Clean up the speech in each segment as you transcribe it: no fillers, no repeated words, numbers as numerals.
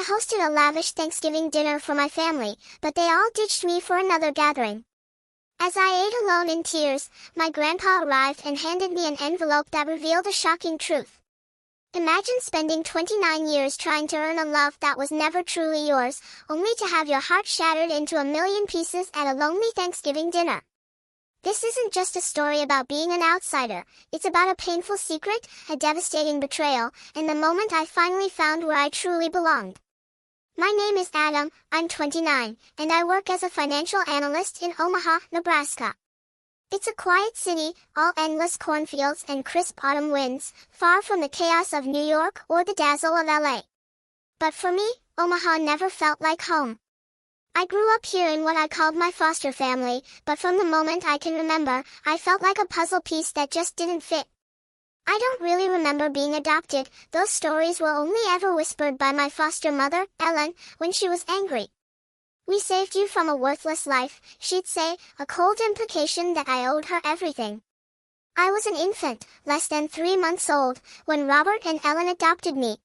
I hosted a lavish Thanksgiving dinner for my family, but they all ditched me for another gathering. As I ate alone in tears, my grandpa arrived and handed me an envelope that revealed a shocking truth. Imagine spending 29 years trying to earn a love that was never truly yours, only to have your heart shattered into a million pieces at a lonely Thanksgiving dinner. This isn't just a story about being an outsider, it's about a painful secret, a devastating betrayal, and the moment I finally found where I truly belonged. My name is Adam, I'm 29, and I work as a financial analyst in Omaha, Nebraska. It's a quiet city, all endless cornfields and crisp autumn winds, far from the chaos of New York or the dazzle of LA. But for me, Omaha never felt like home. I grew up here in what I called my foster family, but from the moment I can remember, I felt like a puzzle piece that just didn't fit. I don't really remember being adopted, those stories were only ever whispered by my foster mother, Ellen, when she was angry. "We saved you from a worthless life," she'd say, a cold implication that I owed her everything. I was an infant, less than 3 months old, when Robert and Ellen adopted me.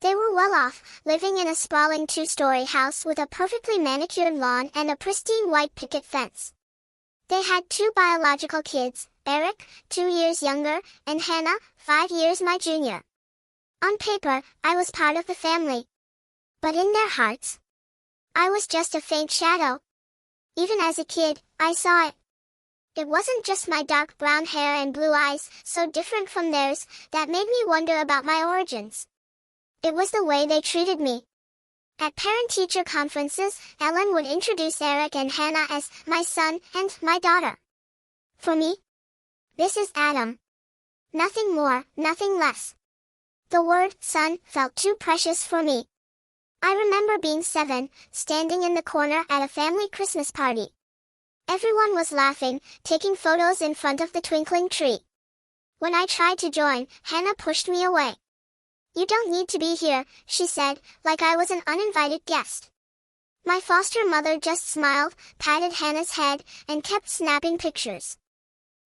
They were well off, living in a sprawling 2-story house with a perfectly manicured lawn and a pristine white picket fence. They had 2 biological kids, Eric, 2 years younger, and Hannah, 5 years my junior. On paper, I was part of the family. But in their hearts, I was just a faint shadow. Even as a kid, I saw it. It wasn't just my dark brown hair and blue eyes, so different from theirs, that made me wonder about my origins. It was the way they treated me. At parent-teacher conferences, Ellen would introduce Eric and Hannah as my son and my daughter. For me, this is Adam. Nothing more, nothing less. The word son felt too precious for me. I remember being 7, standing in the corner at a family Christmas party. Everyone was laughing, taking photos in front of the twinkling tree. When I tried to join, Hannah pushed me away. "You don't need to be here," she said, like I was an uninvited guest. My foster mother just smiled, patted Hannah's head, and kept snapping pictures.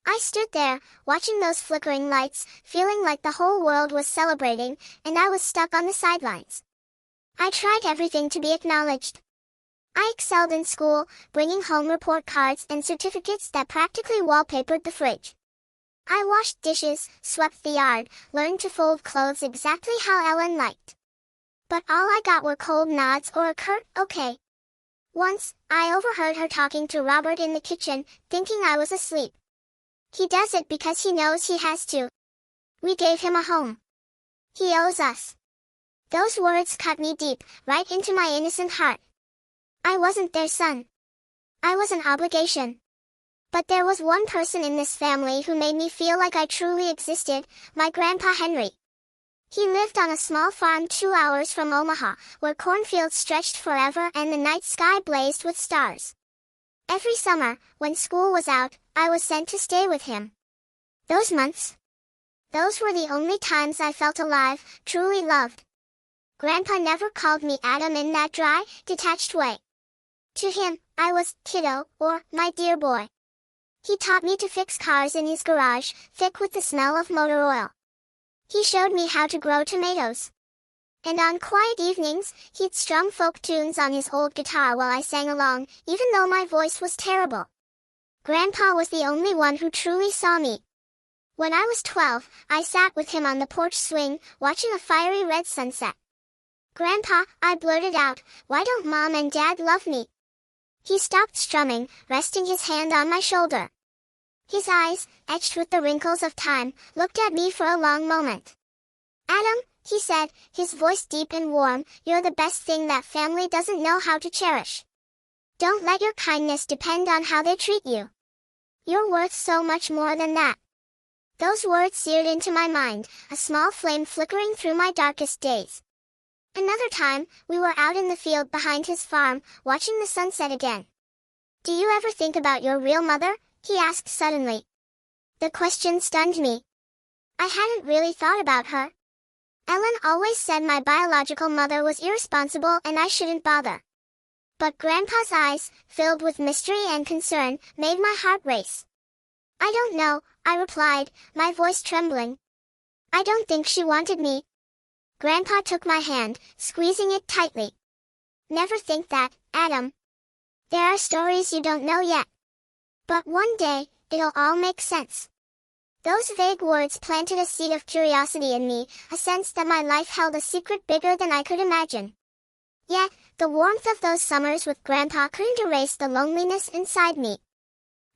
I stood there, watching those flickering lights, feeling like the whole world was celebrating, and I was stuck on the sidelines. I tried everything to be acknowledged. I excelled in school, bringing home report cards and certificates that practically wallpapered the fridge. I washed dishes, swept the yard, learned to fold clothes exactly how Ellen liked. But all I got were cold nods or a curt, "okay." Once, I overheard her talking to Robert in the kitchen, thinking I was asleep. "He does it because he knows he has to. We gave him a home. He owes us." Those words cut me deep, right into my innocent heart. I wasn't their son. I was an obligation. But there was one person in this family who made me feel like I truly existed, my Grandpa Henry. He lived on a small farm 2 hours from Omaha, where cornfields stretched forever and the night sky blazed with stars. Every summer, when school was out, I was sent to stay with him. Those months, those were the only times I felt alive, truly loved. Grandpa never called me Adam in that dry, detached way. To him, I was kiddo, or my dear boy. He taught me to fix cars in his garage, thick with the smell of motor oil. He showed me how to grow tomatoes. And on quiet evenings, he'd strum folk tunes on his old guitar while I sang along, even though my voice was terrible. Grandpa was the only one who truly saw me. When I was 12, I sat with him on the porch swing, watching a fiery red sunset. "Grandpa," I blurted out, "why don't Mom and Dad love me?" He stopped strumming, resting his hand on my shoulder. His eyes, etched with the wrinkles of time, looked at me for a long moment. "Adam," he said, his voice deep and warm, "you're the best thing that family doesn't know how to cherish. Don't let your kindness depend on how they treat you. You're worth so much more than that." Those words seared into my mind, a small flame flickering through my darkest days. Another time, we were out in the field behind his farm, watching the sunset again. "Do you ever think about your real mother?" he asked suddenly. The question stunned me. I hadn't really thought about her. Ellen always said my biological mother was irresponsible and I shouldn't bother. But Grandpa's eyes, filled with mystery and concern, made my heart race. "I don't know," I replied, my voice trembling. "I don't think she wanted me." Grandpa took my hand, squeezing it tightly. Never think that, Adam. There are stories you don't know yet. But one day, it'll all make sense. Those vague words planted a seed of curiosity in me, a sense that my life held a secret bigger than I could imagine. Yet, the warmth of those summers with Grandpa couldn't erase the loneliness inside me.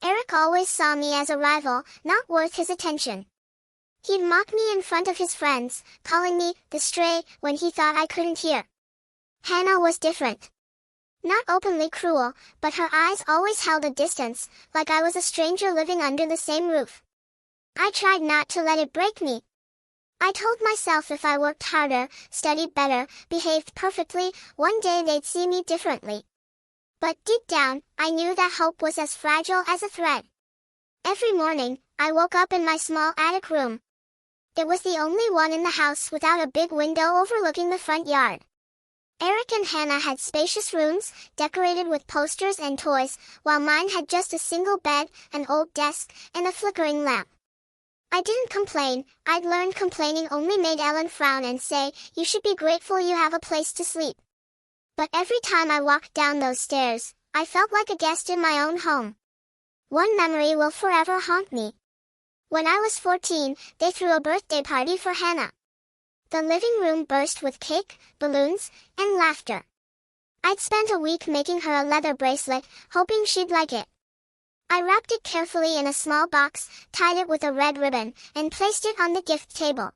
Eric always saw me as a rival, not worth his attention. He'd mock me in front of his friends, calling me the stray when he thought I couldn't hear. Hannah was different. Not openly cruel, but her eyes always held a distance, like I was a stranger living under the same roof. I tried not to let it break me. I told myself if I worked harder, studied better, behaved perfectly, one day they'd see me differently. But deep down, I knew that hope was as fragile as a thread. Every morning, I woke up in my small attic room. It was the only one in the house without a big window overlooking the front yard. Eric and Hannah had spacious rooms, decorated with posters and toys, while mine had just a single bed, an old desk, and a flickering lamp. I didn't complain. I'd learned complaining only made Ellen frown and say, "You should be grateful you have a place to sleep." But every time I walked down those stairs, I felt like a guest in my own home. One memory will forever haunt me. When I was 14, they threw a birthday party for Hannah. The living room burst with cake, balloons, and laughter. I'd spent a week making her a leather bracelet, hoping she'd like it. I wrapped it carefully in a small box, tied it with a red ribbon, and placed it on the gift table.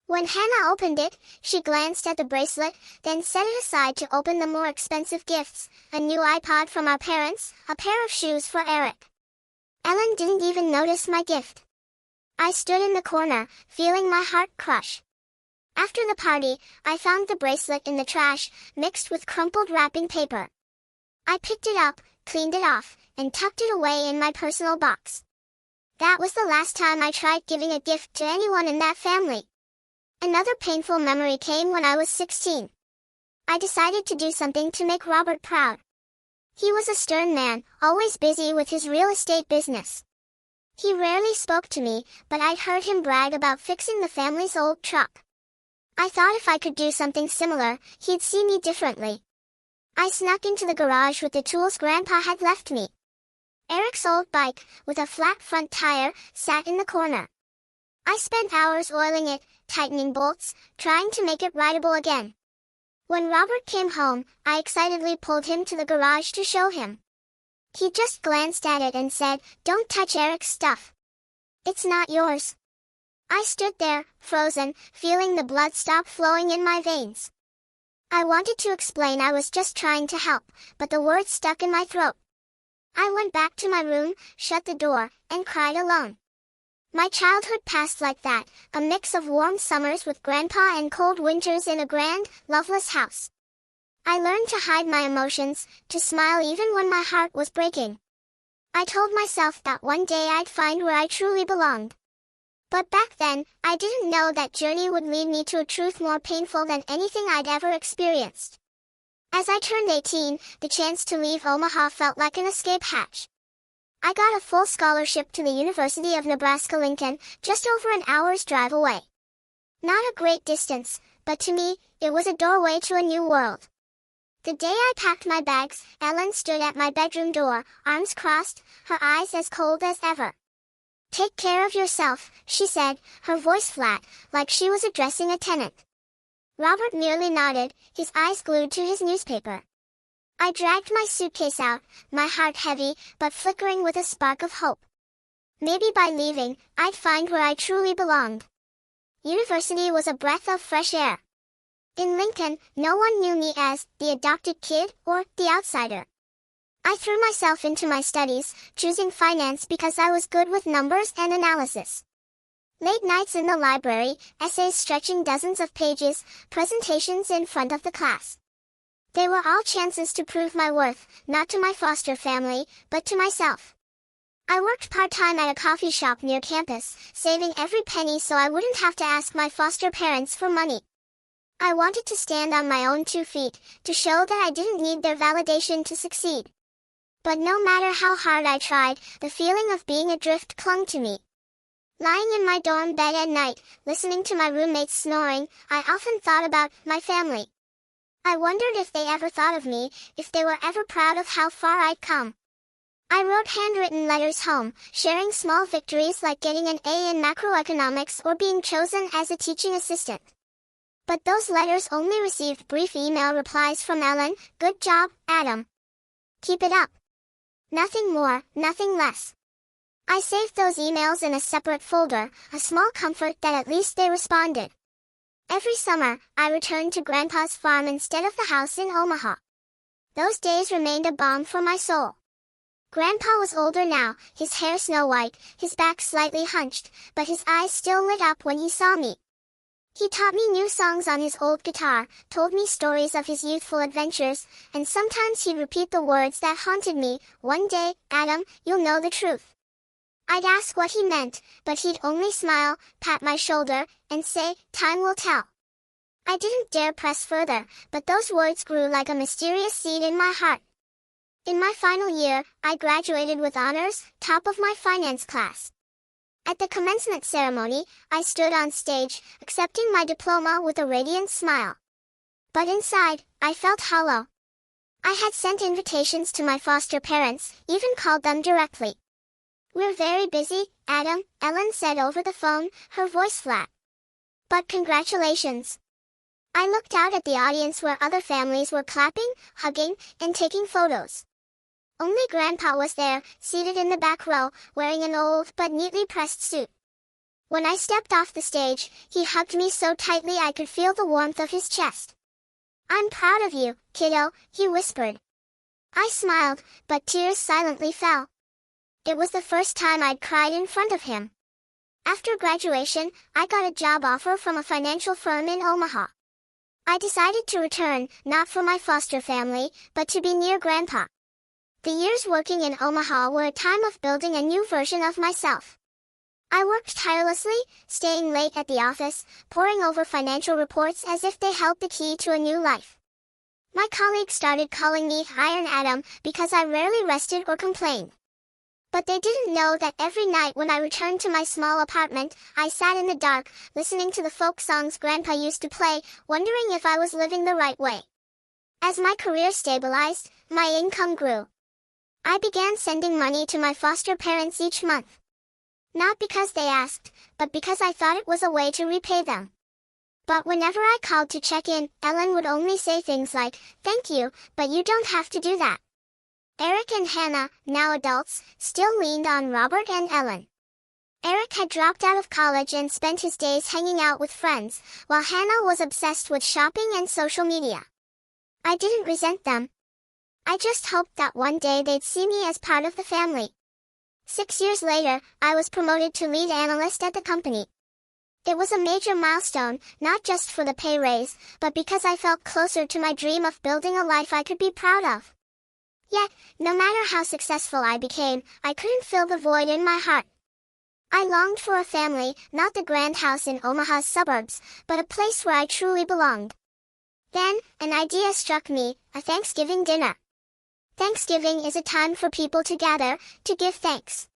When Hannah opened it, she glanced at the bracelet, then set it aside to open the more expensive gifts, a new iPod from our parents, a pair of shoes for Eric. Ellen didn't even notice my gift. I stood in the corner, feeling my heart crush. After the party, I found the bracelet in the trash, mixed with crumpled wrapping paper. I picked it up, cleaned it off, and tucked it away in my personal box. That was the last time I tried giving a gift to anyone in that family. Another painful memory came when I was 16. I decided to do something to make Robert proud. He was a stern man, always busy with his real estate business. He rarely spoke to me, but I'd heard him brag about fixing the family's old truck. I thought if I could do something similar, he'd see me differently. I snuck into the garage with the tools Grandpa had left me. Eric's old bike, with a flat front tire, sat in the corner. I spent hours oiling it, tightening bolts, trying to make it rideable again. When Robert came home, I excitedly pulled him to the garage to show him. He just glanced at it and said, "Don't touch Eric's stuff. It's not yours." I stood there, frozen, feeling the blood stop flowing in my veins. I wanted to explain I was just trying to help, but the words stuck in my throat. I went back to my room, shut the door, and cried alone. My childhood passed like that, a mix of warm summers with Grandpa and cold winters in a grand, loveless house. I learned to hide my emotions, to smile even when my heart was breaking. I told myself that one day I'd find where I truly belonged. But back then, I didn't know that journey would lead me to a truth more painful than anything I'd ever experienced. As I turned 18, the chance to leave Omaha felt like an escape hatch. I got a full scholarship to the University of Nebraska-Lincoln, just over an hour's drive away. Not a great distance, but to me, it was a doorway to a new world. The day I packed my bags, Ellen stood at my bedroom door, arms crossed, her eyes as cold as ever. "Take care of yourself," she said, her voice flat, like she was addressing a tenant. Robert merely nodded, his eyes glued to his newspaper. I dragged my suitcase out, my heart heavy, but flickering with a spark of hope. Maybe by leaving, I'd find where I truly belonged. University was a breath of fresh air. In Lincoln, no one knew me as the adopted kid or the outsider. I threw myself into my studies, choosing finance because I was good with numbers and analysis. Late nights in the library, essays stretching dozens of pages, presentations in front of the class. They were all chances to prove my worth, not to my foster family, but to myself. I worked part-time at a coffee shop near campus, saving every penny so I wouldn't have to ask my foster parents for money. I wanted to stand on my own 2 feet, to show that I didn't need their validation to succeed. But no matter how hard I tried, the feeling of being adrift clung to me. Lying in my dorm bed at night, listening to my roommates snoring, I often thought about my family. I wondered if they ever thought of me, if they were ever proud of how far I'd come. I wrote handwritten letters home, sharing small victories like getting an A in macroeconomics or being chosen as a teaching assistant. But those letters only received brief email replies from Ellen, "Good job, Adam. Keep it up." Nothing more, nothing less. I saved those emails in a separate folder, a small comfort that at least they responded. Every summer, I returned to Grandpa's farm instead of the house in Omaha. Those days remained a balm for my soul. Grandpa was older now, his hair snow-white, his back slightly hunched, but his eyes still lit up when he saw me. He taught me new songs on his old guitar, told me stories of his youthful adventures, and sometimes he'd repeat the words that haunted me, "One day, Adam, you'll know the truth." I'd ask what he meant, but he'd only smile, pat my shoulder, and say, "Time will tell." I didn't dare press further, but those words grew like a mysterious seed in my heart. In my final year, I graduated with honors, top of my finance class. At the commencement ceremony, I stood on stage, accepting my diploma with a radiant smile. But inside, I felt hollow. I had sent invitations to my foster parents, even called them directly. "We're very busy, Adam," Ellen said over the phone, her voice flat. "But congratulations." I looked out at the audience where other families were clapping, hugging, and taking photos. Only Grandpa was there, seated in the back row, wearing an old but neatly pressed suit. When I stepped off the stage, he hugged me so tightly I could feel the warmth of his chest. "I'm proud of you, kiddo," he whispered. I smiled, but tears silently fell. It was the first time I'd cried in front of him. After graduation, I got a job offer from a financial firm in Omaha. I decided to return, not for my foster family, but to be near Grandpa. The years working in Omaha were a time of building a new version of myself. I worked tirelessly, staying late at the office, poring over financial reports as if they held the key to a new life. My colleagues started calling me Iron Adam because I rarely rested or complained. But they didn't know that every night when I returned to my small apartment, I sat in the dark, listening to the folk songs Grandpa used to play, wondering if I was living the right way. As my career stabilized, my income grew. I began sending money to my foster parents each month. Not because they asked, but because I thought it was a way to repay them. But whenever I called to check in, Ellen would only say things like, "Thank you, but you don't have to do that." Eric and Hannah, now adults, still leaned on Robert and Ellen. Eric had dropped out of college and spent his days hanging out with friends, while Hannah was obsessed with shopping and social media. I didn't resent them. I just hoped that one day they'd see me as part of the family. 6 years later, I was promoted to lead analyst at the company. It was a major milestone, not just for the pay raise, but because I felt closer to my dream of building a life I could be proud of. Yet, no matter how successful I became, I couldn't fill the void in my heart. I longed for a family, not the grand house in Omaha's suburbs, but a place where I truly belonged. Then, an idea struck me, a Thanksgiving dinner. Thanksgiving is a time for people to gather, to give thanks.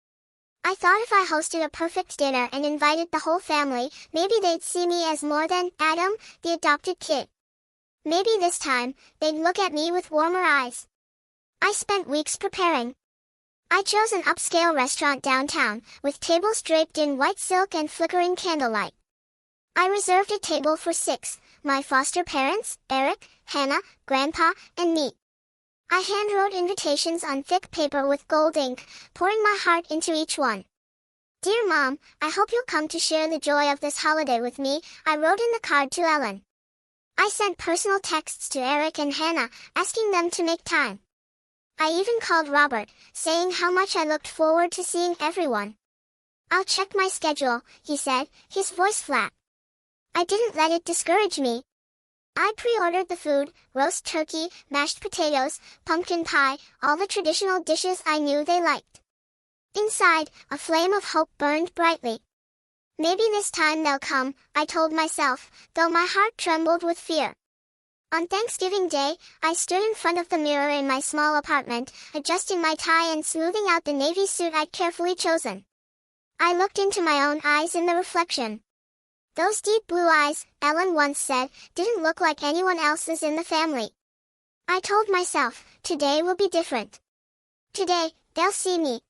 I thought if I hosted a perfect dinner and invited the whole family, maybe they'd see me as more than Adam, the adopted kid. Maybe this time, they'd look at me with warmer eyes. I spent weeks preparing. I chose an upscale restaurant downtown, with tables draped in white silk and flickering candlelight. I reserved a table for 6, my foster parents, Eric, Hannah, Grandpa, and me. I handwrote invitations on thick paper with gold ink, pouring my heart into each one. "Dear Mom, I hope you'll come to share the joy of this holiday with me," I wrote in the card to Ellen. I sent personal texts to Eric and Hannah, asking them to make time. I even called Robert, saying how much I looked forward to seeing everyone. "I'll check my schedule," he said, his voice flat. I didn't let it discourage me. I pre-ordered the food, roast turkey, mashed potatoes, pumpkin pie, all the traditional dishes I knew they liked. Inside, a flame of hope burned brightly. Maybe this time they'll come, I told myself, though my heart trembled with fear. On Thanksgiving Day, I stood in front of the mirror in my small apartment, adjusting my tie and smoothing out the navy suit I'd carefully chosen. I looked into my own eyes in the reflection. Those deep blue eyes, Ellen once said, didn't look like anyone else's in the family. I told myself, today will be different. Today, they'll see me.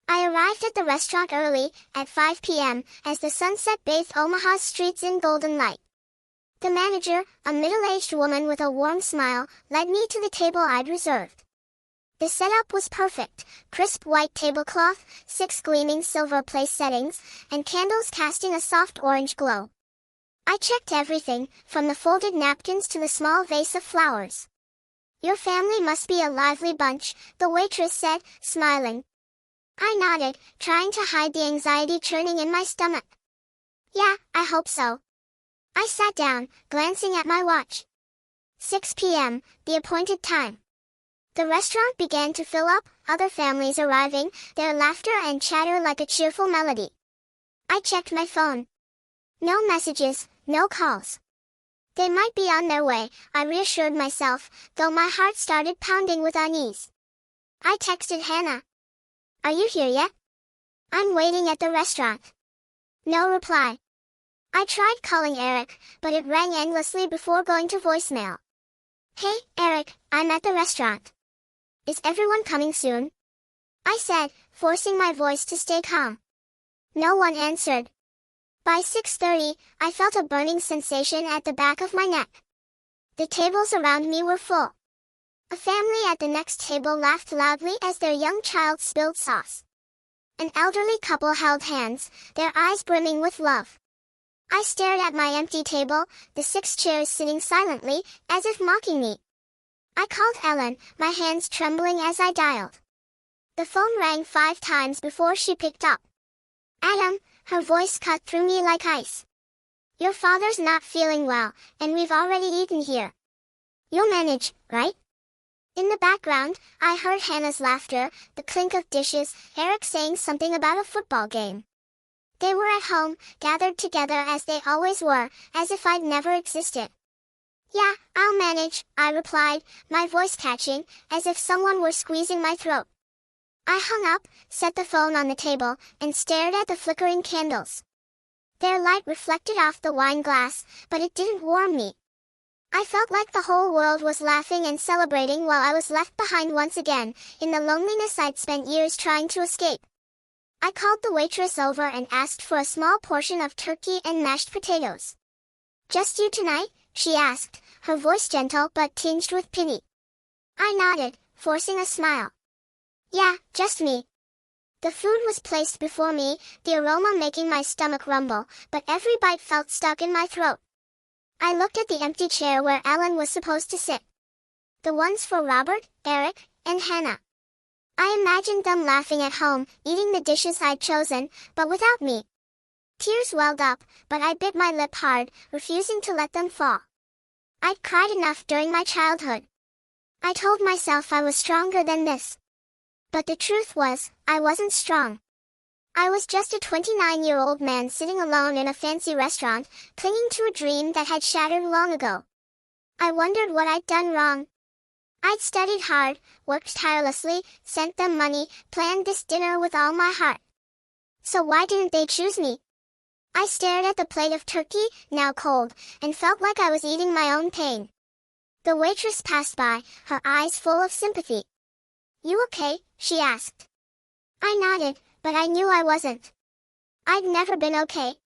I arrived at the restaurant early, at 5 p.m., as the sunset bathed Omaha's streets in golden light. The manager, a middle-aged woman with a warm smile, led me to the table I'd reserved. The setup was perfect: crisp white tablecloth, 6 gleaming silver place settings, and candles casting a soft orange glow. I checked everything, from the folded napkins to the small vase of flowers. "Your family must be a lively bunch," the waitress said, smiling. I nodded, trying to hide the anxiety churning in my stomach. "Yeah, I hope so." I sat down, glancing at my watch. 6 p.m., the appointed time. The restaurant began to fill up, other families arriving, their laughter and chatter like a cheerful melody. I checked my phone. No messages, no calls. They might be on their way, I reassured myself, though my heart started pounding with unease. I texted Hannah. "Are you here yet?" "I'm waiting at the restaurant." No reply. I tried calling Eric, but it rang endlessly before going to voicemail. "Hey, Eric, I'm at the restaurant. Is everyone coming soon?" I said, forcing my voice to stay calm. No one answered. By 6:30, I felt a burning sensation at the back of my neck. The tables around me were full. A family at the next table laughed loudly as their young child spilled sauce. An elderly couple held hands, their eyes brimming with love. I stared at my empty table, the 6 chairs sitting silently, as if mocking me. I called Ellen, my hands trembling as I dialed. The phone rang 5 times before she picked up. "Adam," her voice cut through me like ice. "Your father's not feeling well, and we've already eaten here. You'll manage, right?" In the background, I heard Hannah's laughter, the clink of dishes, Eric saying something about a football game. They were at home, gathered together as they always were, as if I'd never existed. "Yeah, I'll manage," I replied, my voice catching, as if someone were squeezing my throat. I hung up, set the phone on the table, and stared at the flickering candles. Their light reflected off the wine glass, but it didn't warm me. I felt like the whole world was laughing and celebrating while I was left behind once again, in the loneliness I'd spent years trying to escape. I called the waitress over and asked for a small portion of turkey and mashed potatoes. "Just you tonight?" she asked, her voice gentle but tinged with pity. I nodded, forcing a smile. "Yeah, just me." The food was placed before me, the aroma making my stomach rumble, but every bite felt stuck in my throat. I looked at the empty chair where Ellen was supposed to sit. The ones for Robert, Eric, and Hannah. I imagined them laughing at home, eating the dishes I'd chosen, but without me. Tears welled up, but I bit my lip hard, refusing to let them fall. I'd cried enough during my childhood. I told myself I was stronger than this. But the truth was, I wasn't strong. I was just a 29-year-old man sitting alone in a fancy restaurant, clinging to a dream that had shattered long ago. I wondered what I'd done wrong. I'd studied hard, worked tirelessly, sent them money, planned this dinner with all my heart. So why didn't they choose me? I stared at the plate of turkey, now cold, and felt like I was eating my own pain. The waitress passed by, her eyes full of sympathy. "You okay?" she asked. I nodded, but I knew I wasn't. I'd never been okay.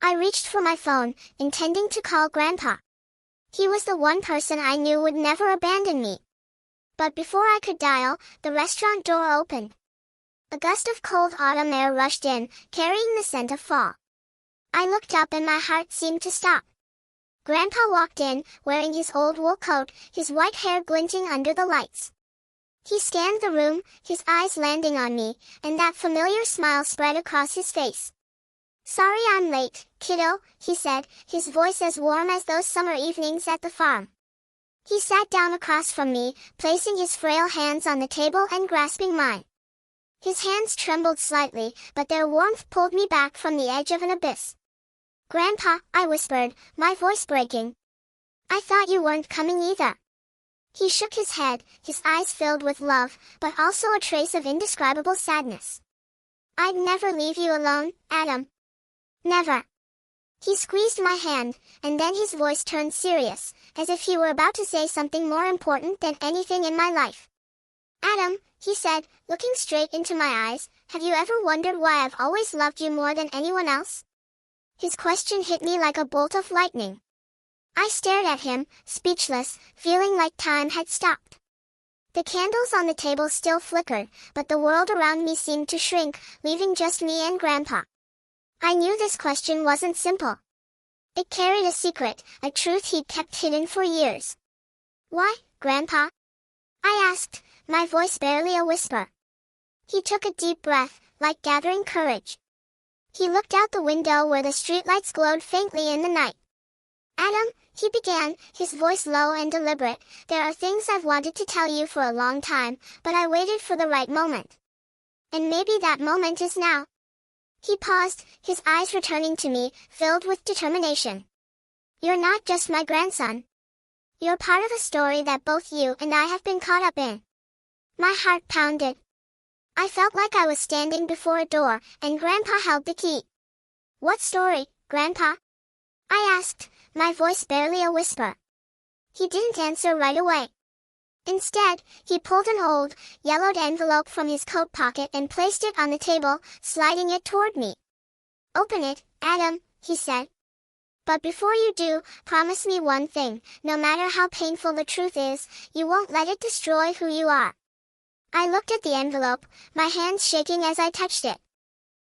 I reached for my phone, intending to call Grandpa. He was the one person I knew would never abandon me. But before I could dial, the restaurant door opened. A gust of cold autumn air rushed in, carrying the scent of fall. I looked up and my heart seemed to stop. Grandpa walked in, wearing his old wool coat, his white hair glinting under the lights. He scanned the room, his eyes landing on me, and that familiar smile spread across his face. "Sorry I'm late, kiddo," he said, his voice as warm as those summer evenings at the farm. He sat down across from me, placing his frail hands on the table and grasping mine. His hands trembled slightly, but their warmth pulled me back from the edge of an abyss. "Grandpa," I whispered, my voice breaking. "I thought you weren't coming either." He shook his head, his eyes filled with love, but also a trace of indescribable sadness. I'd never leave you alone, Adam. Never. He squeezed my hand, and then his voice turned serious, as if he were about to say something more important than anything in my life. Adam, he said, looking straight into my eyes, have you ever wondered why I've always loved you more than anyone else? His question hit me like a bolt of lightning. I stared at him, speechless, feeling like time had stopped. The candles on the table still flickered, but the world around me seemed to shrink, leaving just me and Grandpa. I knew this question wasn't simple. It carried a secret, a truth he'd kept hidden for years. Why, Grandpa? I asked, my voice barely a whisper. He took a deep breath, like gathering courage. He looked out the window where the streetlights glowed faintly in the night. Adam, he began, his voice low and deliberate, there are things I've wanted to tell you for a long time, but I waited for the right moment. And maybe that moment is now. He paused, his eyes returning to me, filled with determination. You're not just my grandson. You're part of a story that both you and I have been caught up in. My heart pounded. I felt like I was standing before a door, and Grandpa held the key. What story, Grandpa? I asked, my voice barely a whisper. He didn't answer right away. Instead, he pulled an old, yellowed envelope from his coat pocket and placed it on the table, sliding it toward me. Open it, Adam, he said. But before you do, promise me one thing, no matter how painful the truth is, you won't let it destroy who you are. I looked at the envelope, my hands shaking as I touched it.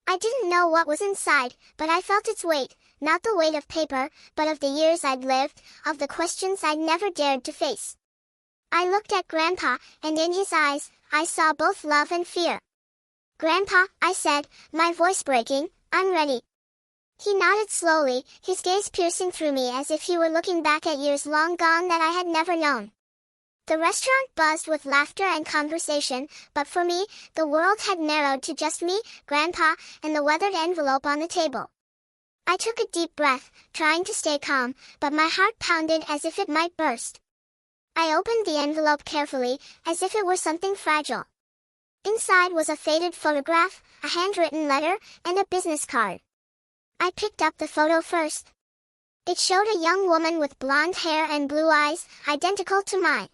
I didn't know what was inside, but I felt its weight, not the weight of paper, but of the years I'd lived, of the questions I'd never dared to face. I looked at Grandpa, and in his eyes, I saw both love and fear. Grandpa, I said, my voice breaking, I'm ready. He nodded slowly, his gaze piercing through me as if he were looking back at years long gone that I had never known. The restaurant buzzed with laughter and conversation, but for me, the world had narrowed to just me, Grandpa, and the weathered envelope on the table. I took a deep breath, trying to stay calm, but my heart pounded as if it might burst. I opened the envelope carefully, as if it were something fragile. Inside was a faded photograph, a handwritten letter, and a business card. I picked up the photo first. It showed a young woman with blonde hair and blue eyes, identical to mine.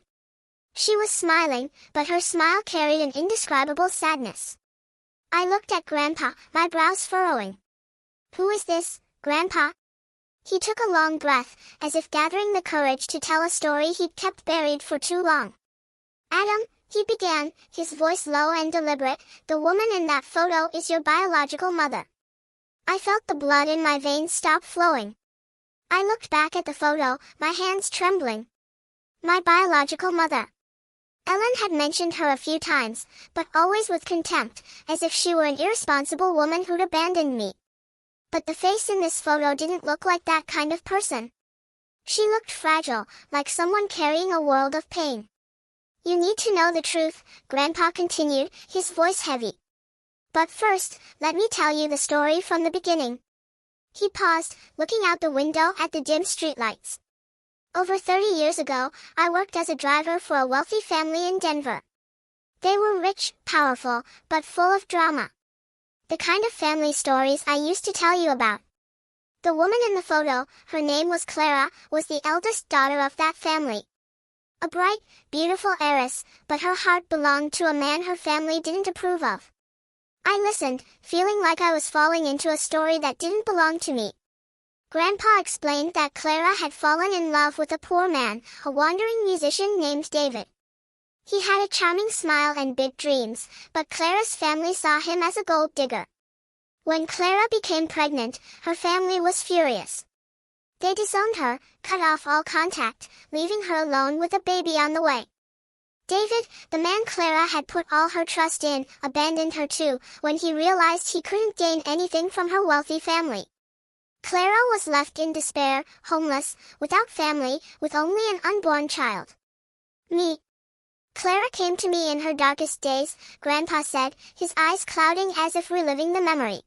She was smiling, but her smile carried an indescribable sadness. I looked at Grandpa, my brows furrowing. Who is this, Grandpa? He took a long breath, as if gathering the courage to tell a story he'd kept buried for too long. Adam, he began, his voice low and deliberate, the woman in that photo is your biological mother. I felt the blood in my veins stop flowing. I looked back at the photo, my hands trembling. My biological mother. Ellen had mentioned her a few times, but always with contempt, as if she were an irresponsible woman who'd abandoned me. But the face in this photo didn't look like that kind of person. She looked fragile, like someone carrying a world of pain. You need to know the truth, Grandpa continued, his voice heavy. But first, let me tell you the story from the beginning. He paused, looking out the window at the dim streetlights. Over 30 years ago, I worked as a driver for a wealthy family in Denver. They were rich, powerful, but full of drama. The kind of family stories I used to tell you about. The woman in the photo, her name was Clara, was the eldest daughter of that family. A bright, beautiful heiress, but her heart belonged to a man her family didn't approve of. I listened, feeling like I was falling into a story that didn't belong to me. Grandpa explained that Clara had fallen in love with a poor man, a wandering musician named David. He had a charming smile and big dreams, but Clara's family saw him as a gold digger. When Clara became pregnant, her family was furious. They disowned her, cut off all contact, leaving her alone with a baby on the way. David, the man Clara had put all her trust in, abandoned her too, when he realized he couldn't gain anything from her wealthy family. Clara was left in despair, homeless, without family, with only an unborn child. Me. Clara came to me in her darkest days, Grandpa said, his eyes clouding as if reliving the memory.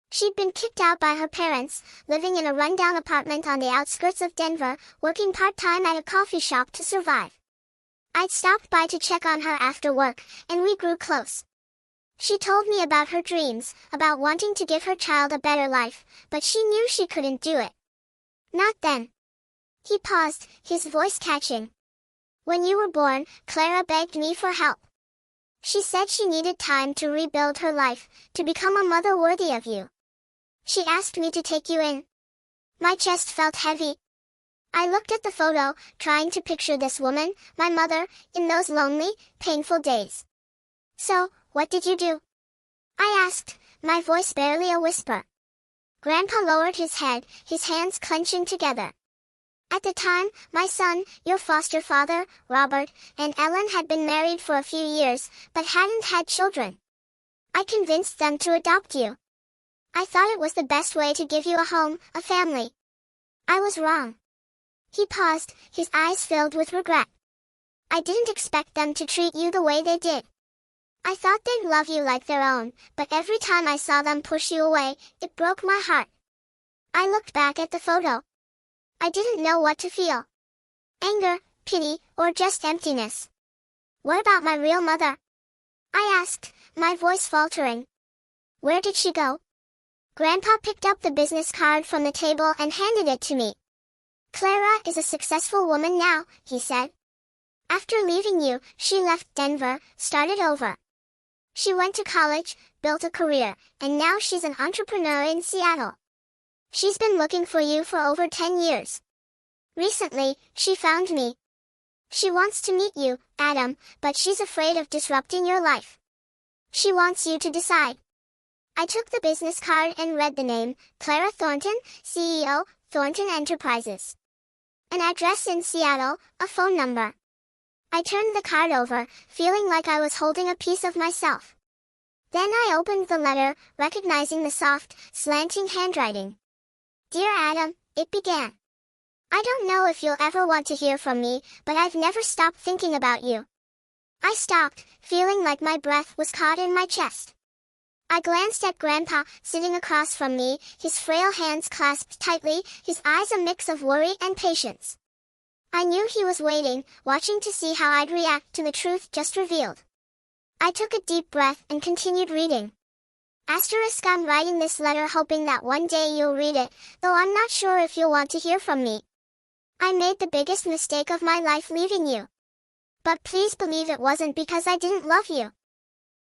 She'd been kicked out by her parents, living in a rundown apartment on the outskirts of Denver, working part-time at a coffee shop to survive. I'd stopped by to check on her after work, and we grew close. She told me about her dreams, about wanting to give her child a better life, but she knew she couldn't do it. Not then. He paused, his voice catching. When you were born, Clara begged me for help. She said she needed time to rebuild her life, to become a mother worthy of you. She asked me to take you in. My chest felt heavy. I looked at the photo, trying to picture this woman, my mother, in those lonely, painful days. So, what did you do? I asked, my voice barely a whisper. Grandpa lowered his head, his hands clenching together. At the time, my son, your foster father, Robert, and Ellen had been married for a few years, but hadn't had children. I convinced them to adopt you. I thought it was the best way to give you a home, a family. I was wrong. He paused, his eyes filled with regret. I didn't expect them to treat you the way they did. I thought they'd love you like their own, but every time I saw them push you away, it broke my heart. I looked back at the photo. I didn't know what to feel. Anger, pity, or just emptiness. What about my real mother? I asked, my voice faltering. Where did she go? Grandpa picked up the business card from the table and handed it to me. Clara is a successful woman now, he said. After leaving you, she left Denver, started over. She went to college, built a career, and now she's an entrepreneur in Seattle. She's been looking for you for over 10 years. Recently, she found me. She wants to meet you, Adam, but she's afraid of disrupting your life. She wants you to decide. I took the business card and read the name, Clara Thornton, CEO, Thornton Enterprises. An address in Seattle, a phone number. I turned the card over, feeling like I was holding a piece of myself. Then I opened the letter, recognizing the soft, slanting handwriting. Dear Adam, it began. I don't know if you'll ever want to hear from me, but I've never stopped thinking about you. I stopped, feeling like my breath was caught in my chest. I glanced at Grandpa, sitting across from me, his frail hands clasped tightly, his eyes a mix of worry and patience. I knew he was waiting, watching to see how I'd react to the truth just revealed. I took a deep breath and continued reading. Asterisk, I'm writing this letter hoping that one day you'll read it, though I'm not sure if you'll want to hear from me. I made the biggest mistake of my life leaving you. But please believe it wasn't because I didn't love you.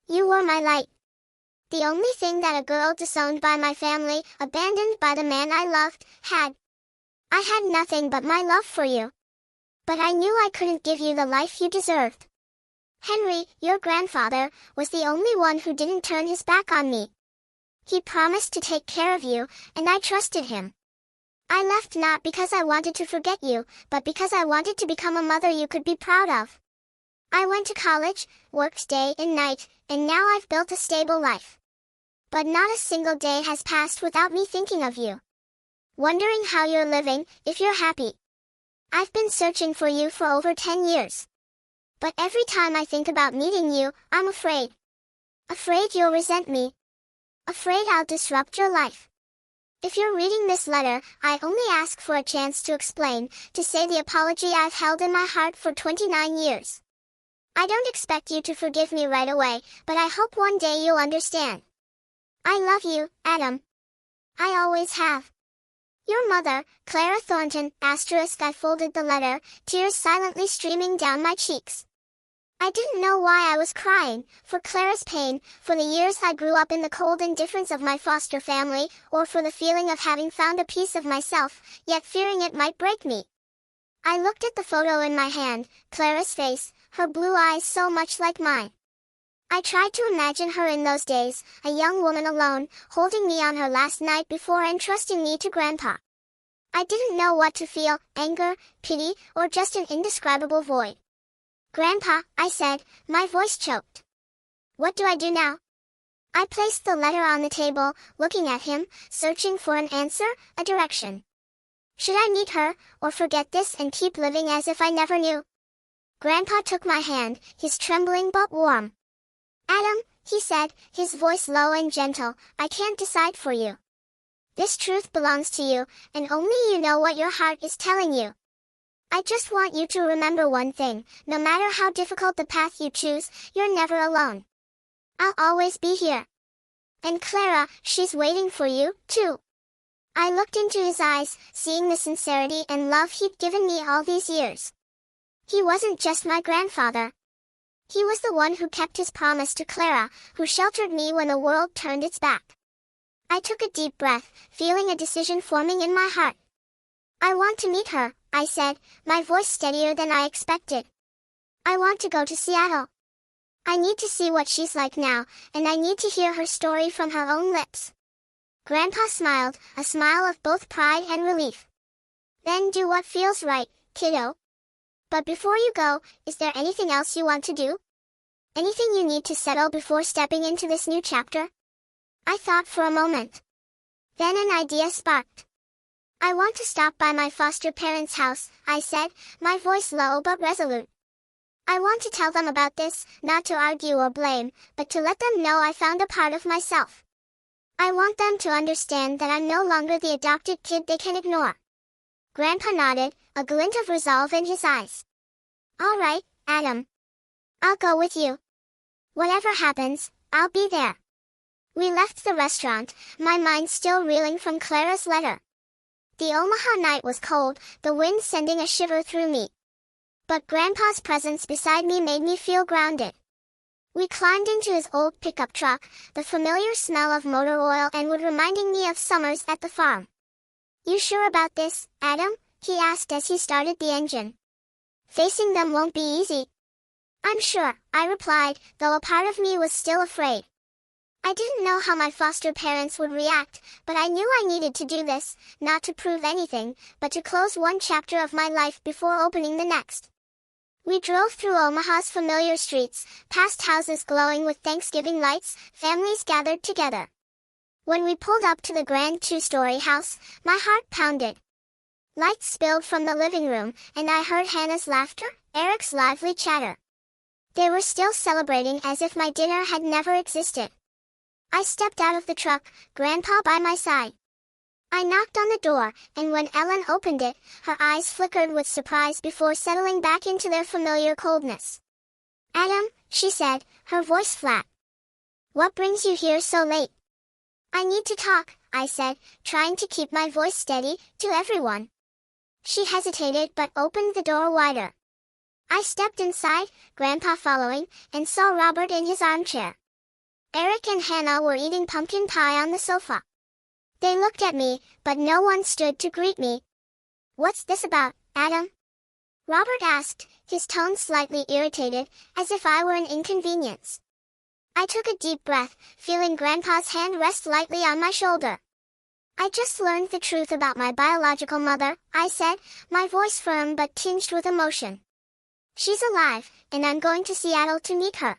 You were my light. The only thing that a girl disowned by my family, abandoned by the man I loved, had. I had nothing but my love for you. But I knew I couldn't give you the life you deserved. Henry, your grandfather, was the only one who didn't turn his back on me. He promised to take care of you, and I trusted him. I left not because I wanted to forget you, but because I wanted to become a mother you could be proud of. I went to college, worked day and night, and now I've built a stable life. But not a single day has passed without me thinking of you. Wondering how you're living, if you're happy. I've been searching for you for over 10 years. But every time I think about meeting you, I'm afraid. Afraid you'll resent me. Afraid I'll disrupt your life. If you're reading this letter, I only ask for a chance to explain, to say the apology I've held in my heart for 29 years. I don't expect you to forgive me right away, but I hope one day you'll understand. I love you, Adam. I always have. Your mother, Clara Thornton, asterisk. I folded the letter, tears silently streaming down my cheeks. I didn't know why I was crying, for Clara's pain, for the years I grew up in the cold indifference of my foster family, or for the feeling of having found a piece of myself, yet fearing it might break me. I looked at the photo in my hand, Clara's face, her blue eyes so much like mine. I tried to imagine her in those days, a young woman alone, holding me on her last night before entrusting me to Grandpa. I didn't know what to feel, anger, pity, or just an indescribable void. Grandpa, I said, my voice choked. What do I do now? I placed the letter on the table, looking at him, searching for an answer, a direction. Should I meet her, or forget this and keep living as if I never knew? Grandpa took my hand, his trembling but warm. Adam, he said, his voice low and gentle, I can't decide for you. This truth belongs to you, and only you know what your heart is telling you. I just want you to remember one thing, no matter how difficult the path you choose, you're never alone. I'll always be here. And Clara, she's waiting for you, too. I looked into his eyes, seeing the sincerity and love he'd given me all these years. He wasn't just my grandfather. He was the one who kept his promise to Clara, who sheltered me when the world turned its back. I took a deep breath, feeling a decision forming in my heart. I want to meet her, I said, my voice steadier than I expected. I want to go to Seattle. I need to see what she's like now, and I need to hear her story from her own lips. Grandpa smiled, a smile of both pride and relief. Then do what feels right, kiddo. But before you go, is there anything else you want to do? Anything you need to settle before stepping into this new chapter? I thought for a moment. Then an idea sparked. I want to stop by my foster parents' house, I said, my voice low but resolute. I want to tell them about this, not to argue or blame, but to let them know I found a part of myself. I want them to understand that I'm no longer the adopted kid they can ignore. Grandpa nodded, a glint of resolve in his eyes. All right, Adam. I'll go with you. Whatever happens, I'll be there. We left the restaurant, my mind still reeling from Clara's letter. The Omaha night was cold, the wind sending a shiver through me. But Grandpa's presence beside me made me feel grounded. We climbed into his old pickup truck, the familiar smell of motor oil and wood reminding me of summers at the farm. You sure about this, Adam? He asked as he started the engine. Facing them won't be easy. I'm sure, I replied, though a part of me was still afraid. I didn't know how my foster parents would react, but I knew I needed to do this, not to prove anything, but to close one chapter of my life before opening the next. We drove through Omaha's familiar streets, past houses glowing with Thanksgiving lights, families gathered together. When we pulled up to the grand two-story house, my heart pounded. Lights spilled from the living room, and I heard Hannah's laughter, Eric's lively chatter. They were still celebrating as if my dinner had never existed. I stepped out of the truck, Grandpa by my side. I knocked on the door, and when Ellen opened it, her eyes flickered with surprise before settling back into their familiar coldness. Adam, she said, her voice flat. What brings you here so late? I need to talk, I said, trying to keep my voice steady, to everyone. She hesitated but opened the door wider. I stepped inside, Grandpa following, and saw Robert in his armchair. Eric and Hannah were eating pumpkin pie on the sofa. They looked at me, but no one stood to greet me. What's this about, Adam? Robert asked, his tone slightly irritated, as if I were an inconvenience. I took a deep breath, feeling Grandpa's hand rest lightly on my shoulder. I just learned the truth about my biological mother, I said, my voice firm but tinged with emotion. She's alive, and I'm going to Seattle to meet her.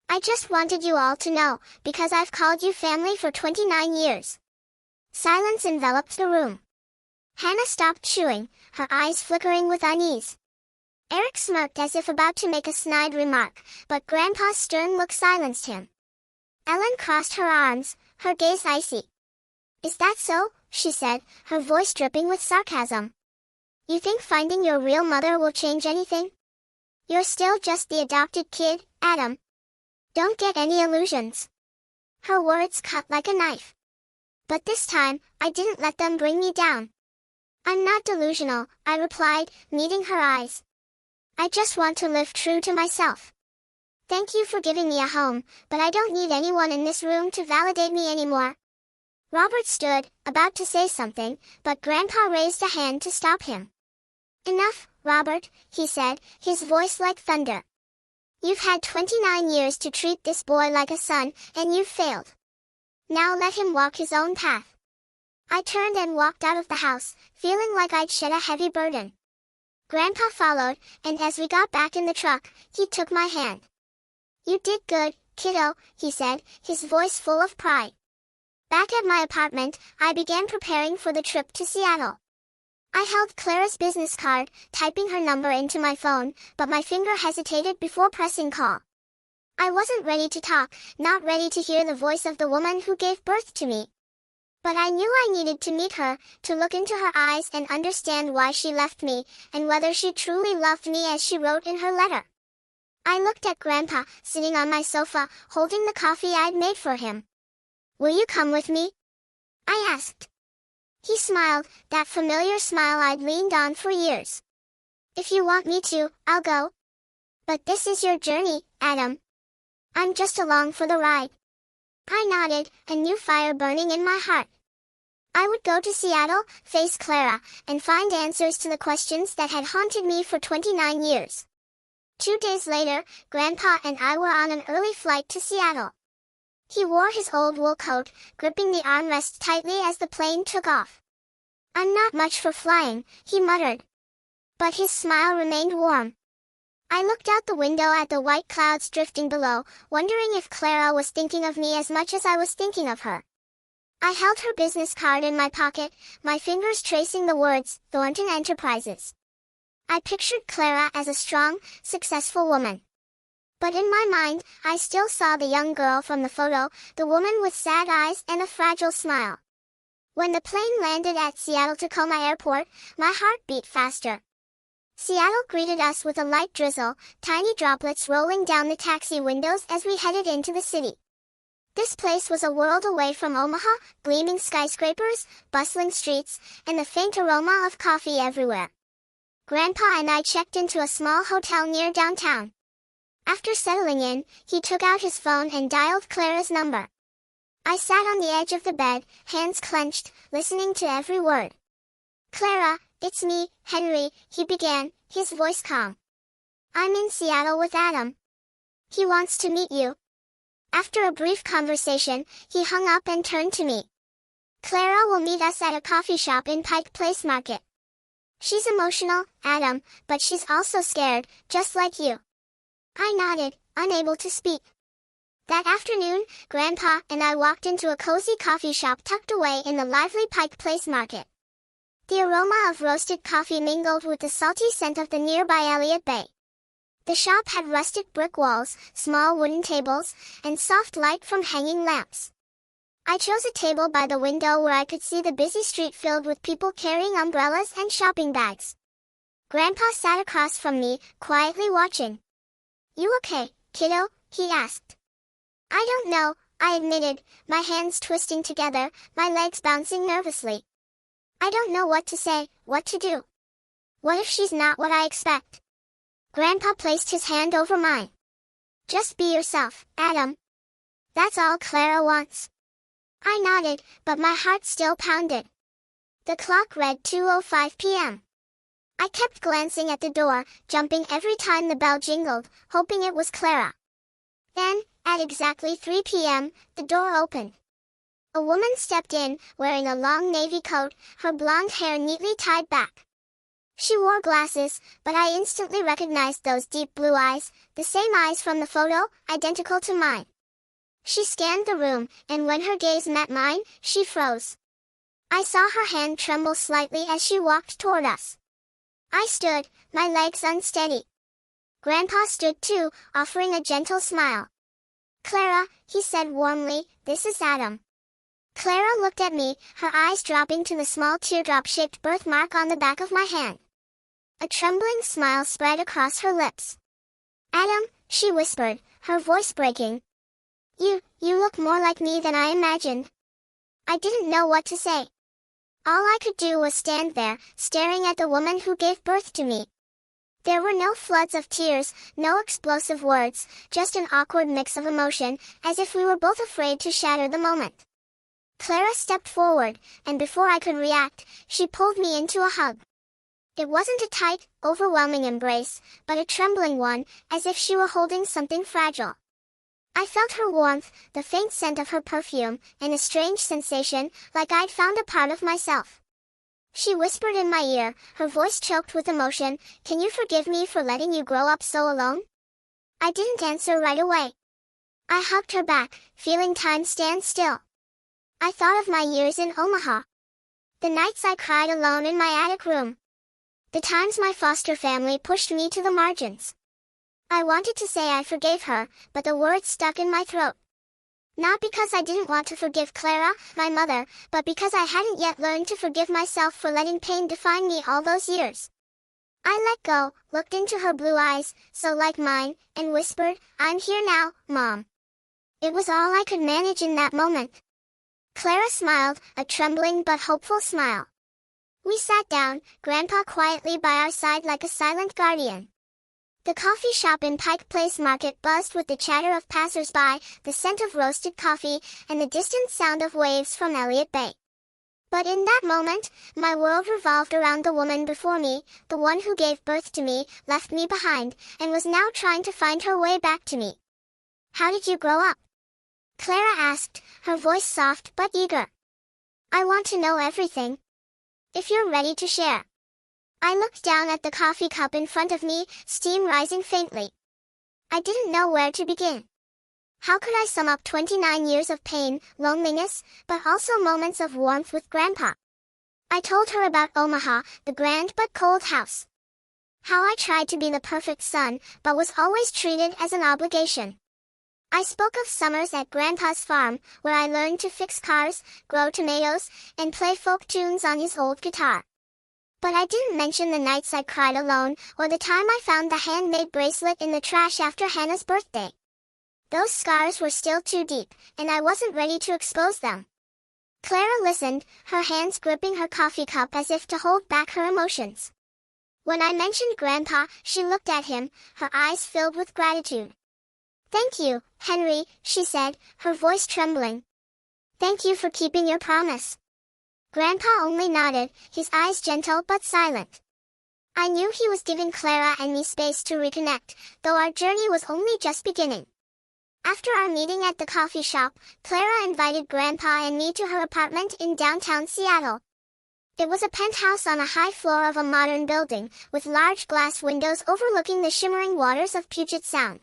I just wanted you all to know, because I've called you family for 29 years. Silence enveloped the room. Hannah stopped chewing, her eyes flickering with unease. Eric smirked as if about to make a snide remark, but Grandpa's stern look silenced him. Ellen crossed her arms, her gaze icy. Is that so? She said, her voice dripping with sarcasm. You think finding your real mother will change anything? You're still just the adopted kid, Adam. Don't get any illusions. Her words cut like a knife. But this time, I didn't let them bring me down. I'm not delusional, I replied, meeting her eyes. I just want to live true to myself. Thank you for giving me a home, but I don't need anyone in this room to validate me anymore. Robert stood, about to say something, but Grandpa raised a hand to stop him. Enough, Robert, he said, his voice like thunder. You've had 29 years to treat this boy like a son, and you've failed. Now let him walk his own path. I turned and walked out of the house, feeling like I'd shed a heavy burden. Grandpa followed, and as we got back in the truck, he took my hand. You did good, kiddo, he said, his voice full of pride. Back at my apartment, I began preparing for the trip to Seattle. I held Clara's business card, typing her number into my phone, but my finger hesitated before pressing call. I wasn't ready to talk, not ready to hear the voice of the woman who gave birth to me. But I knew I needed to meet her, to look into her eyes and understand why she left me, and whether she truly loved me as she wrote in her letter. I looked at Grandpa, sitting on my sofa, holding the coffee I'd made for him. "Will you come with me?" I asked. He smiled, that familiar smile I'd leaned on for years. "If you want me to, I'll go. But this is your journey, Adam. I'm just along for the ride." I nodded, a new fire burning in my heart. I would go to Seattle, face Clara, and find answers to the questions that had haunted me for 29 years. 2 days later, Grandpa and I were on an early flight to Seattle. He wore his old wool coat, gripping the armrests tightly as the plane took off. "I'm not much for flying," he muttered. But his smile remained warm. I looked out the window at the white clouds drifting below, wondering if Clara was thinking of me as much as I was thinking of her. I held her business card in my pocket, my fingers tracing the words, Thornton Enterprises. I pictured Clara as a strong, successful woman. But in my mind, I still saw the young girl from the photo, the woman with sad eyes and a fragile smile. When the plane landed at Seattle-Tacoma Airport, my heart beat faster. Seattle greeted us with a light drizzle, tiny droplets rolling down the taxi windows as we headed into the city. This place was a world away from Omaha, gleaming skyscrapers, bustling streets, and the faint aroma of coffee everywhere. Grandpa and I checked into a small hotel near downtown. After settling in, he took out his phone and dialed Clara's number. I sat on the edge of the bed, hands clenched, listening to every word. "Clara, it's me, Henry," he began, his voice calm. "I'm in Seattle with Adam. He wants to meet you." After a brief conversation, he hung up and turned to me. "Clara will meet us at a coffee shop in Pike Place Market. She's emotional, Adam, but she's also scared, just like you." I nodded, unable to speak. That afternoon, Grandpa and I walked into a cozy coffee shop tucked away in the lively Pike Place Market. The aroma of roasted coffee mingled with the salty scent of the nearby Elliott Bay. The shop had rustic brick walls, small wooden tables, and soft light from hanging lamps. I chose a table by the window where I could see the busy street filled with people carrying umbrellas and shopping bags. Grandpa sat across from me, quietly watching. "You okay, kiddo?" he asked. "I don't know," I admitted, my hands twisting together, my legs bouncing nervously. "I don't know what to say, what to do. What if she's not what I expect?" Grandpa placed his hand over mine. "Just be yourself, Adam. That's all Clara wants." I nodded, but my heart still pounded. The clock read 2:05 p.m. I kept glancing at the door, jumping every time the bell jingled, hoping it was Clara. Then, at exactly 3 p.m., the door opened. A woman stepped in, wearing a long navy coat, her blonde hair neatly tied back. She wore glasses, but I instantly recognized those deep blue eyes, the same eyes from the photo, identical to mine. She scanned the room, and when her gaze met mine, she froze. I saw her hand tremble slightly as she walked toward us. I stood, my legs unsteady. Grandpa stood too, offering a gentle smile. "Clara," he said warmly, "this is Adam." Clara looked at me, her eyes dropping to the small teardrop-shaped birthmark on the back of my hand. A trembling smile spread across her lips. "Adam," she whispered, her voice breaking. You look more like me than I imagined." I didn't know what to say. All I could do was stand there, staring at the woman who gave birth to me. There were no floods of tears, no explosive words, just an awkward mix of emotion, as if we were both afraid to shatter the moment. Clara stepped forward, and before I could react, she pulled me into a hug. It wasn't a tight, overwhelming embrace, but a trembling one, as if she were holding something fragile. I felt her warmth, the faint scent of her perfume, and a strange sensation, like I'd found a part of myself. She whispered in my ear, her voice choked with emotion, "Can you forgive me for letting you grow up so alone?" I didn't answer right away. I hugged her back, feeling time stand still. I thought of my years in Omaha. The nights I cried alone in my attic room. The times my foster family pushed me to the margins. I wanted to say I forgave her, but the words stuck in my throat. Not because I didn't want to forgive Clara, my mother, but because I hadn't yet learned to forgive myself for letting pain define me all those years. I let go, looked into her blue eyes, so like mine, and whispered, "I'm here now, Mom." It was all I could manage in that moment. Clara smiled, a trembling but hopeful smile. We sat down, Grandpa quietly by our side like a silent guardian. The coffee shop in Pike Place Market buzzed with the chatter of passers-by, the scent of roasted coffee, and the distant sound of waves from Elliott Bay. But in that moment, my world revolved around the woman before me, the one who gave birth to me, left me behind, and was now trying to find her way back to me. "How did you grow up?" Clara asked, her voice soft but eager. "I want to know everything. If you're ready to share." I looked down at the coffee cup in front of me, steam rising faintly. I didn't know where to begin. How could I sum up 29 years of pain, loneliness, but also moments of warmth with Grandpa? I told her about Omaha, the grand but cold house. How I tried to be the perfect son, but was always treated as an obligation. I spoke of summers at Grandpa's farm, where I learned to fix cars, grow tomatoes, and play folk tunes on his old guitar. But I didn't mention the nights I cried alone, or the time I found the handmade bracelet in the trash after Hannah's birthday. Those scars were still too deep, and I wasn't ready to expose them. Clara listened, her hands gripping her coffee cup as if to hold back her emotions. When I mentioned Grandpa, she looked at him, her eyes filled with gratitude. "Thank you, Henry," she said, her voice trembling. "Thank you for keeping your promise." Grandpa only nodded, his eyes gentle but silent. I knew he was giving Clara and me space to reconnect, though our journey was only just beginning. After our meeting at the coffee shop, Clara invited Grandpa and me to her apartment in downtown Seattle. It was a penthouse on a high floor of a modern building, with large glass windows overlooking the shimmering waters of Puget Sound.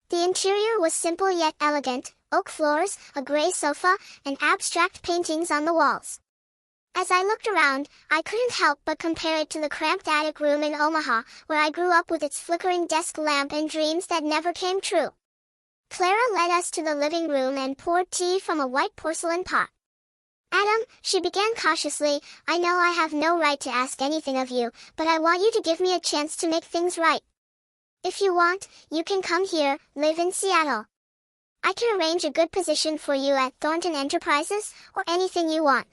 The interior was simple yet elegant, oak floors, a gray sofa, and abstract paintings on the walls. As I looked around, I couldn't help but compare it to the cramped attic room in Omaha, where I grew up with its flickering desk lamp and dreams that never came true. Clara led us to the living room and poured tea from a white porcelain pot. "Adam," she began cautiously, "I know I have no right to ask anything of you, but I want you to give me a chance to make things right. If you want, you can come here, live in Seattle. I can arrange a good position for you at Thornton Enterprises, or anything you want.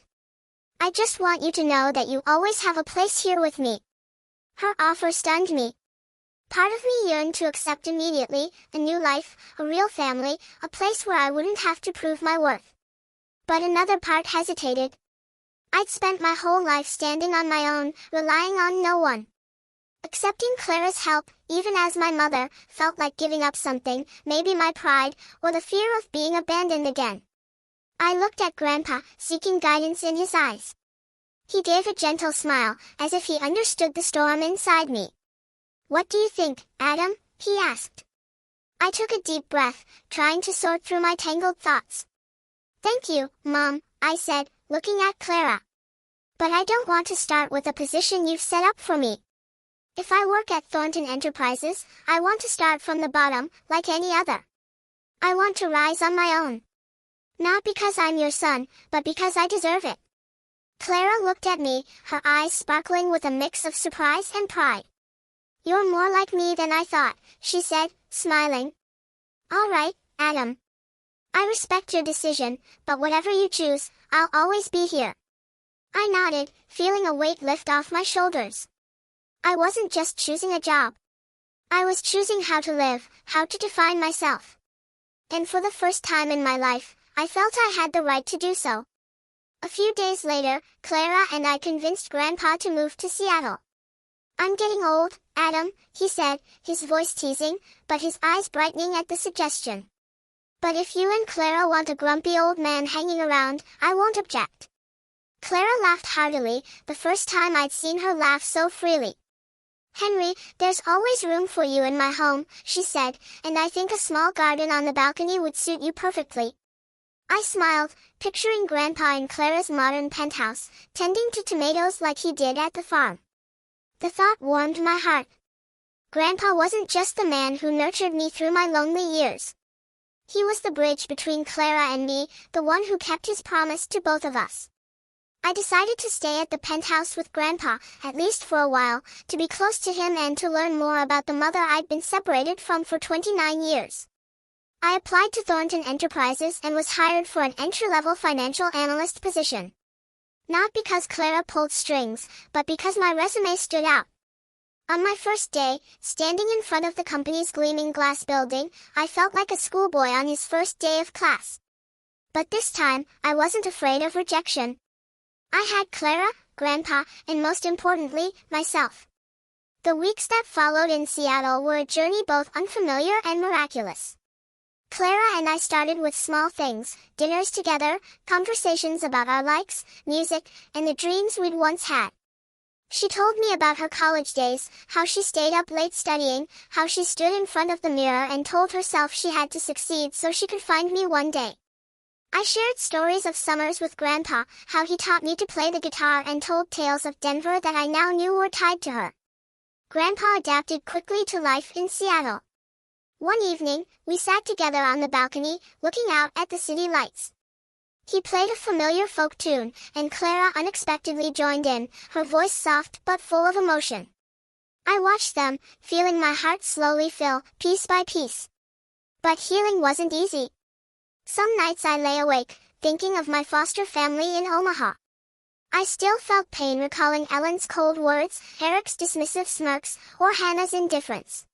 I just want you to know that you always have a place here with me." Her offer stunned me. Part of me yearned to accept immediately, a new life, a real family, a place where I wouldn't have to prove my worth. But another part hesitated. I'd spent my whole life standing on my own, relying on no one. Accepting Clara's help, even as my mother, felt like giving up something, maybe my pride, or the fear of being abandoned again. I looked at Grandpa, seeking guidance in his eyes. He gave a gentle smile, as if he understood the storm inside me. "What do you think, Adam?" he asked. I took a deep breath, trying to sort through my tangled thoughts. "Thank you, Mom," I said, looking at Clara. "But I don't want to start with a position you've set up for me. If I work at Thornton Enterprises, I want to start from the bottom, like any other. I want to rise on my own. Not because I'm your son, but because I deserve it." Clara looked at me, her eyes sparkling with a mix of surprise and pride. "You're more like me than I thought," she said, smiling. "All right, Adam. I respect your decision, but whatever you choose, I'll always be here." I nodded, feeling a weight lift off my shoulders. I wasn't just choosing a job. I was choosing how to live, how to define myself. And for the first time in my life, I felt I had the right to do so. A few days later, Clara and I convinced Grandpa to move to Seattle. "I'm getting old, Adam," he said, his voice teasing, but his eyes brightening at the suggestion. "But if you and Clara want a grumpy old man hanging around, I won't object." Clara laughed heartily, the first time I'd seen her laugh so freely. "Henry, there's always room for you in my home," she said, "and I think a small garden on the balcony would suit you perfectly." I smiled, picturing Grandpa in Clara's modern penthouse, tending to tomatoes like he did at the farm. The thought warmed my heart. Grandpa wasn't just the man who nurtured me through my lonely years. He was the bridge between Clara and me, the one who kept his promise to both of us. I decided to stay at the penthouse with Grandpa, at least for a while, to be close to him and to learn more about the mother I'd been separated from for 29 years. I applied to Thornton Enterprises and was hired for an entry-level financial analyst position. Not because Clara pulled strings, but because my resume stood out. On my first day, standing in front of the company's gleaming glass building, I felt like a schoolboy on his first day of class. But this time, I wasn't afraid of rejection. I had Clara, Grandpa, and most importantly, myself. The weeks that followed in Seattle were a journey both unfamiliar and miraculous. Clara and I started with small things, dinners together, conversations about our likes, music, and the dreams we'd once had. She told me about her college days, how she stayed up late studying, how she stood in front of the mirror and told herself she had to succeed so she could find me one day. I shared stories of summers with Grandpa, how he taught me to play the guitar and told tales of Denver that I now knew were tied to her. Grandpa adapted quickly to life in Seattle. One evening, we sat together on the balcony, looking out at the city lights. He played a familiar folk tune, and Clara unexpectedly joined in, her voice soft but full of emotion. I watched them, feeling my heart slowly fill, piece by piece. But healing wasn't easy. Some nights I lay awake, thinking of my foster family in Omaha. I still felt pain recalling Ellen's cold words, Eric's dismissive smirks, or Hannah's indifference.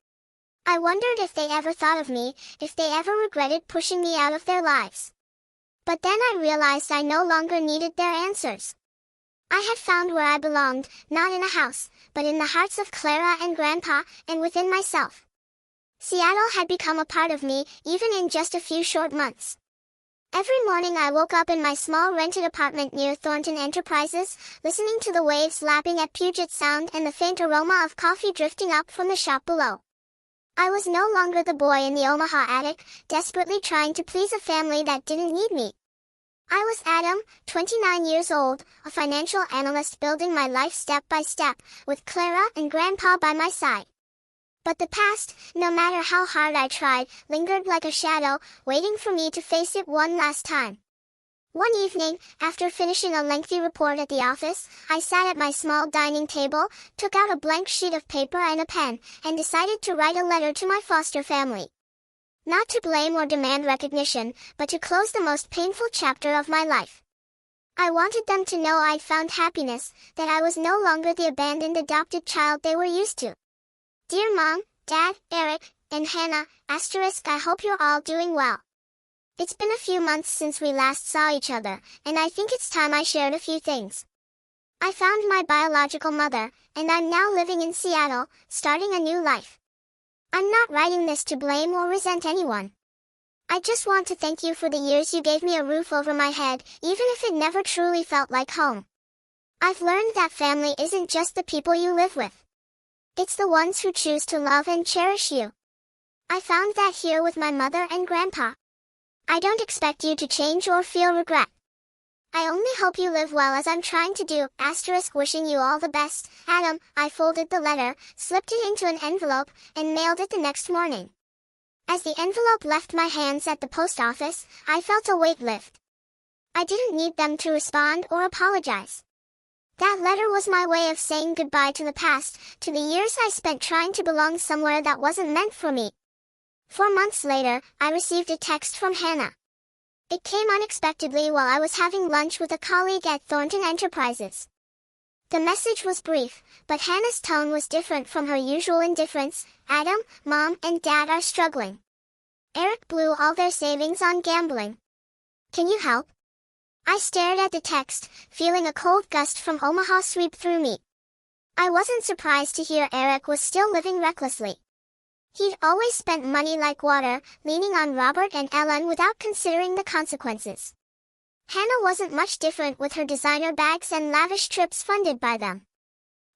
I wondered if they ever thought of me, if they ever regretted pushing me out of their lives. But then I realized I no longer needed their answers. I had found where I belonged, not in a house, but in the hearts of Clara and Grandpa, and within myself. Seattle had become a part of me, even in just a few short months. Every morning I woke up in my small rented apartment near Thornton Enterprises, listening to the waves lapping at Puget Sound and the faint aroma of coffee drifting up from the shop below. I was no longer the boy in the Omaha attic, desperately trying to please a family that didn't need me. I was Adam, 29 years old, a financial analyst building my life step by step, with Clara and Grandpa by my side. But the past, no matter how hard I tried, lingered like a shadow, waiting for me to face it one last time. One evening, after finishing a lengthy report at the office, I sat at my small dining table, took out a blank sheet of paper and a pen, and decided to write a letter to my foster family. Not to blame or demand recognition, but to close the most painful chapter of my life. I wanted them to know I'd found happiness, that I was no longer the abandoned adopted child they were used to. Dear Mom, Dad, Eric, and Hannah, I hope you're all doing well. It's been a few months since we last saw each other, and I think it's time I shared a few things. I found my biological mother, and I'm now living in Seattle, starting a new life. I'm not writing this to blame or resent anyone. I just want to thank you for the years you gave me a roof over my head, even if it never truly felt like home. I've learned that family isn't just the people you live with. It's the ones who choose to love and cherish you. I found that here with my mother and Grandpa. I don't expect you to change or feel regret. I only hope you live well as I'm trying to do, wishing you all the best, Adam. I folded the letter, slipped it into an envelope, and mailed it the next morning. As the envelope left my hands at the post office, I felt a weight lift. I didn't need them to respond or apologize. That letter was my way of saying goodbye to the past, to the years I spent trying to belong somewhere that wasn't meant for me. 4 months later, I received a text from Hannah. It came unexpectedly while I was having lunch with a colleague at Thornton Enterprises. The message was brief, but Hannah's tone was different from her usual indifference. Adam, Mom, and Dad are struggling. Eric blew all their savings on gambling. Can you help? I stared at the text, feeling a cold gust from Omaha sweep through me. I wasn't surprised to hear Eric was still living recklessly. He'd always spent money like water, leaning on Robert and Ellen without considering the consequences. Hannah wasn't much different with her designer bags and lavish trips funded by them.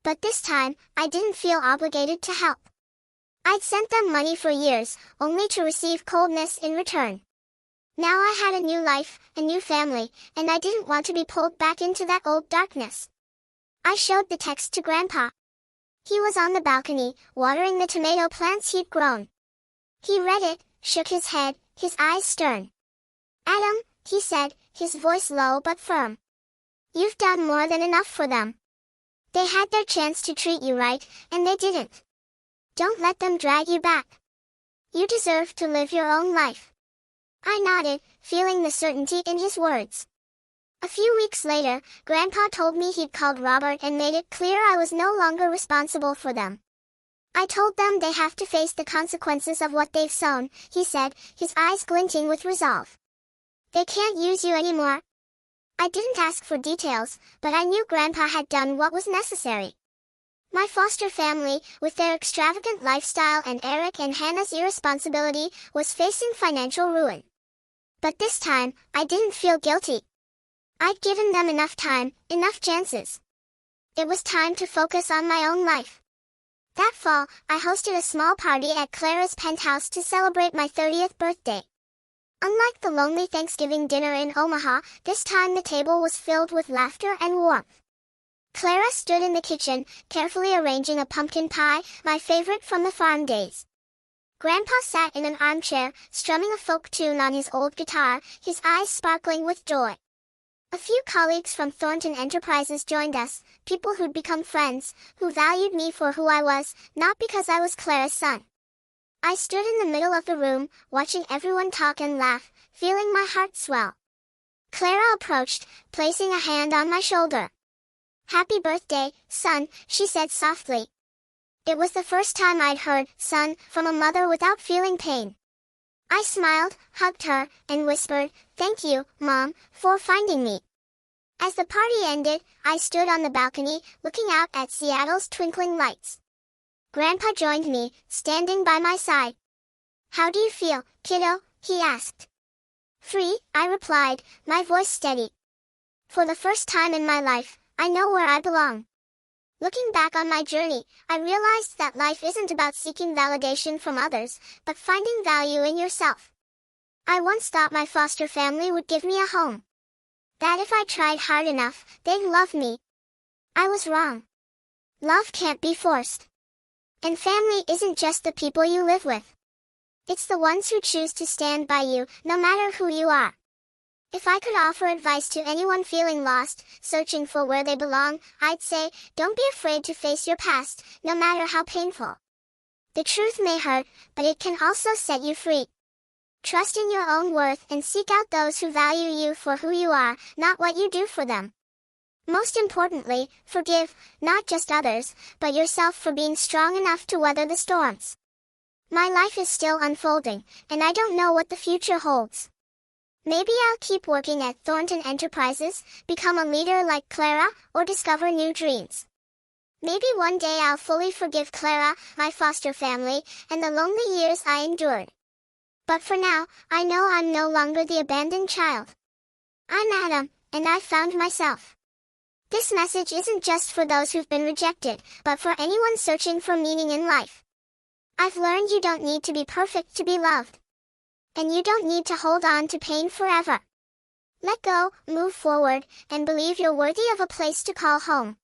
But this time, I didn't feel obligated to help. I'd sent them money for years, only to receive coldness in return. Now I had a new life, a new family, and I didn't want to be pulled back into that old darkness. I showed the text to Grandpa. He was on the balcony, watering the tomato plants he'd grown. He read it, shook his head, his eyes stern. Adam, he said, his voice low but firm. You've done more than enough for them. They had their chance to treat you right, and they didn't. Don't let them drag you back. You deserve to live your own life." I nodded, feeling the certainty in his words. A few weeks later, Grandpa told me he'd called Robert and made it clear I was no longer responsible for them. "I told them they have to face the consequences of what they've sown," he said, his eyes glinting with resolve. "They can't use you anymore." I didn't ask for details, but I knew Grandpa had done what was necessary. My foster family, with their extravagant lifestyle and Eric and Hannah's irresponsibility, was facing financial ruin. But this time, I didn't feel guilty. I'd given them enough time, enough chances. It was time to focus on my own life. That fall, I hosted a small party at Clara's penthouse to celebrate my 30th birthday. Unlike the lonely Thanksgiving dinner in Omaha, this time the table was filled with laughter and warmth. Clara stood in the kitchen, carefully arranging a pumpkin pie, my favorite from the farm days. Grandpa sat in an armchair, strumming a folk tune on his old guitar, his eyes sparkling with joy. A few colleagues from Thornton Enterprises joined us, people who'd become friends, who valued me for who I was, not because I was Clara's son. I stood in the middle of the room, watching everyone talk and laugh, feeling my heart swell. Clara approached, placing a hand on my shoulder. "Happy birthday, son," she said softly. It was the first time I'd heard "son" from a mother without feeling pain. I smiled, hugged her, and whispered, "Thank you, Mom, for finding me." As the party ended, I stood on the balcony, looking out at Seattle's twinkling lights. Grandpa joined me, standing by my side. "How do you feel, kiddo?" he asked. "Free," I replied, my voice steady. "For the first time in my life, I know where I belong." Looking back on my journey, I realized that life isn't about seeking validation from others, but finding value in yourself. I once thought my foster family would give me a home. That if I tried hard enough, they'd love me. I was wrong. Love can't be forced. And family isn't just the people you live with. It's the ones who choose to stand by you, no matter who you are. If I could offer advice to anyone feeling lost, searching for where they belong, I'd say, don't be afraid to face your past, no matter how painful. The truth may hurt, but it can also set you free. Trust in your own worth and seek out those who value you for who you are, not what you do for them. Most importantly, forgive, not just others, but yourself for being strong enough to weather the storms. My life is still unfolding, and I don't know what the future holds. Maybe I'll keep working at Thornton Enterprises, become a leader like Clara, or discover new dreams. Maybe one day I'll fully forgive Clara, my foster family, and the lonely years I endured. But for now, I know I'm no longer the abandoned child. I'm Adam, and I've found myself. This message isn't just for those who've been rejected, but for anyone searching for meaning in life. I've learned you don't need to be perfect to be loved. And you don't need to hold on to pain forever. Let go, move forward, and believe you're worthy of a place to call home.